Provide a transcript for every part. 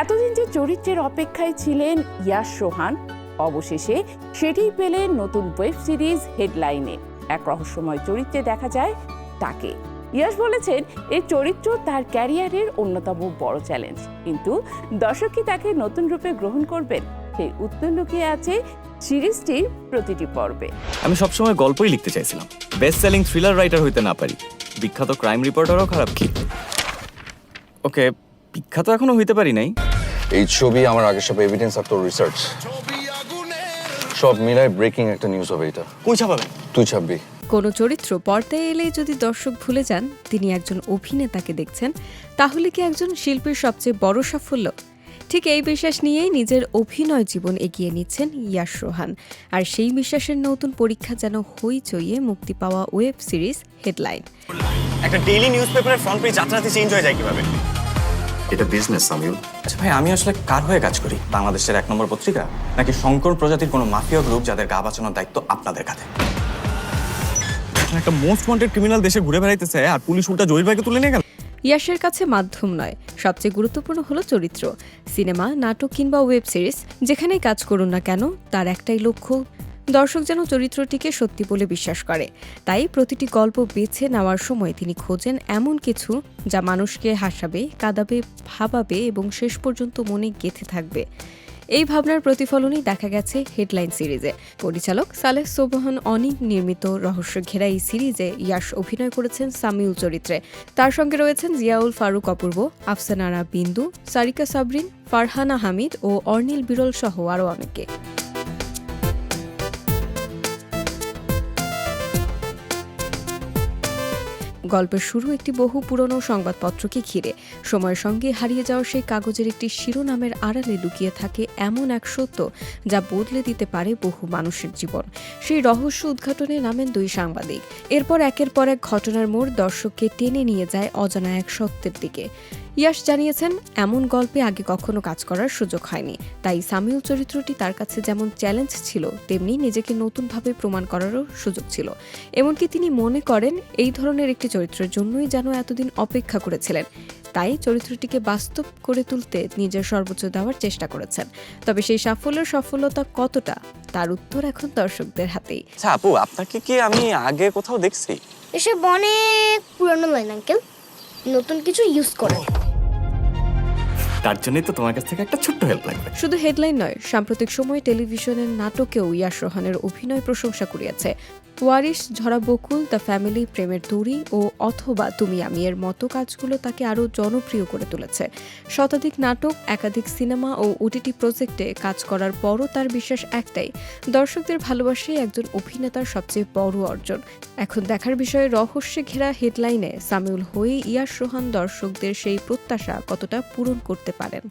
এতদিন যে চরিত্রের অপেক্ষায় ছিলেন ইয়াশ রোহান, অবশেষে সেটিই পেলেন নতুন ওয়েব সিরিজ হেডলাইনে। এক রহস্যময় চরিত্রে দেখা যায় তাকে। ইয়াশ বলেছেন এই চরিত্র তার ক্যারিয়ারের অন্যতম বড় চ্যালেঞ্জ, কিন্তু দর্শক কি তাকে নতুন রূপে গ্রহণ করবেন? সেই উত্তর লুকিয়ে আছে সিরিজটির প্রতিটি পর্বে। আমি সবসময় গল্পই লিখতে চাইছিলাম, বেস্ট সেলিং থ্রিলার রাইটার হইতে না পারি, বিখ্যাত ক্রাইম রিপোর্টারও খারাপ কি? ওকে, বিখ্যাত এখনো হইতে পারি নাই। এই ছবি, আমার আগের সব এভিডেন্স আর তোর রিসার্চ সব মিলায় ব্রেকিং একটা নিউজ হবে। এটা কই ছাপাবেন? তুই ছাপবি। কোনো চরিত্র পর্দায় এলে যদি দর্শক ভুলে যান তিনি একজন অভিনেতাকে দেখছেন, তাহলে কি একজন শিল্পীর সবচেয়ে বড় সাফল্য? ঠিক এই বিশ্বাস নিয়েই নিজের অভিনয় জীবন এগিয়ে নিচ্ছেন ইয়াশ রোহান। আর সেই বিশ্বাসের নতুন পরীক্ষা যেন হইচইয়ে মুক্তি পাওয়া ওয়েব সিরিজ হেডলাইন। একটা ডেইলি নিউজ পেপারের ফ্রন্ট পেজ রাতারাতি চেঞ্জ হয়ে যায় কিভাবে? এটা বিজনেস সামিউল। আচ্ছা ভাই, আমি আসলে কার হয়ে কাজ করি? বাংলাদেশের 1 নম্বর পত্রিকা, নাকি শঙ্কর প্রজাতির কোনো মাফিয়া গ্রুপ যাদের গা বাঁচানোর দায়িত্ব আপনাদের কাঁধে? একটা মোস্ট ওয়ান্টেড ক্রিমিনাল দেশে ঘুরে বেড়াইতেছে আর পুলিশ উল্টা জহির ভাইকে তুলে নিয়ে গেল। ইয়াশের কাছে মাধ্যম নয়, সবচেয়ে গুরুত্বপূর্ণ হলো চরিত্র। সিনেমা, নাটক কিংবা ওয়েব সিরিজ যেখানেই কাজ করুন না কেন, তার একটাই লক্ষ্য দর্শক যেন চরিত্রটিকে সত্যি বলে বিশ্বাস করে। তাই প্রতিটি গল্প বেছে নেওয়ার সময় তিনি খোঁজেন এমন কিছু যা মানুষকে হাসাবে, কাঁদাবে, ভাবাবে এবং শেষ পর্যন্ত মনে গেঁথে থাকবে। এই ভাবনার প্রতিফলনই দেখা গেছে হেডলাইন সিরিজে। পরিচালক সালেহ সোবহান অনিক নির্মিত রহস্য ঘেরা এই সিরিজে ইয়াশ অভিনয় করেছেন সামিউল চরিত্রে। তার সঙ্গে রয়েছেন জিয়াউল ফারুক অপূর্ব, আফসানারা বিন্দু, সারিকা সাবরিন, ফারহানা হামিদ ও অর্নিল বিরল সহ আরও অনেকে। গল্পের শুরু একটি বহু পুরনো সংবাদপত্রকে ঘিরে। সময়ের সঙ্গে হারিয়ে যাওয়া সেই কাগজের একটি শিরোনামের আড়ালে লুকিয়ে থাকে এমন এক সত্য যা বদলে দিতে পারে বহু মানুষের জীবন। সেই রহস্য উদ্ঘাটনে নামেন 2 সাংবাদিক। এরপর একের পর এক ঘটনার মোড় দর্শককে টেনে নিয়ে যায় অজানা এক সত্যের দিকে। ইয়াশ জানিয়েছেন এমন গল্পে আগে কখনো কাজ করার সুযোগ হয়নি, তাই সামিউল চরিত্রটি তার কাছে যেমন চ্যালেঞ্জ ছিল, তেমনি নিজেকে নতুনভাবে প্রমাণ করারও সুযোগ ছিল। এমনকি তিনি মনে করেন এই ধরনের একটি চরিত্রের জন্যই যেন এতদিন অপেক্ষা করেছিলেন। তাই চরিত্রটিকে বাস্তব করে তুলতে নিজের সর্বোচ্চ দেওয়ার চেষ্টা করেছেন। তবে সেই সাফল্যের সফলতা কতটা, তার উত্তর এখন দর্শকদের হাতেই। আচ্ছা আপু, আপনাকে কি আমি আগে কোথাও দেখছি? এসব অনেক পুরনো লাইন আঙ্কেল, নতুন কিছু ইউজ করে। তার জন্যই তো তোমার কাছ থেকে একটা ছোট্ট হেল্প লাগবে। শুধু হেডলাইন নয়, সাম্প্রতিক সময়ে টেলিভিশনের নাটকেও ইয়াশ রোহানের অভিনয় প্রশংসা কুড়িয়েছে। ওয়ারিশ, ঝরা বকুল, দ্য ফ্যামিলি, প্রেমের দড়ি ও অথবা তুমি আমি এর মতো কাজগুলো তাকে আরও জনপ্রিয় করে তুলেছে। শতাধিক নাটক, একাধিক সিনেমা ও ওটিটি প্রজেক্টে কাজ করার পরও তার বিশ্বাস একটাই, দর্শকদের ভালোবাসাই একজন অভিনেতার সবচেয়ে বড় অর্জন। এখন দেখার বিষয়ে রহস্যে ঘেরা হেডলাইনে সামিউল হয়ে ইয়াশ রোহান দর্শকদের সেই প্রত্যাশা কতটা পূরণ করতে পারেন।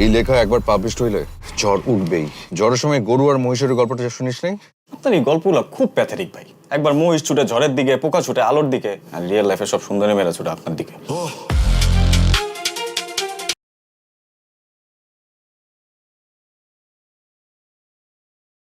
এই লেখা একবার পাবলিশ হইলে ঝড় উঠবেই। ঝড়ের সময় গরু আর মহিষের গল্পটা শুনিস নাই? আপনার এই গল্পগুলো খুব প্যাথেটিক ভাই। একবার মহিষ ছুটে ঝড়ের দিকে, পোকা ছুটে আলোর দিকে, আর রিয়েল লাইফে সব সুন্দরী মেয়েরা ছুটে আপনার দিকে।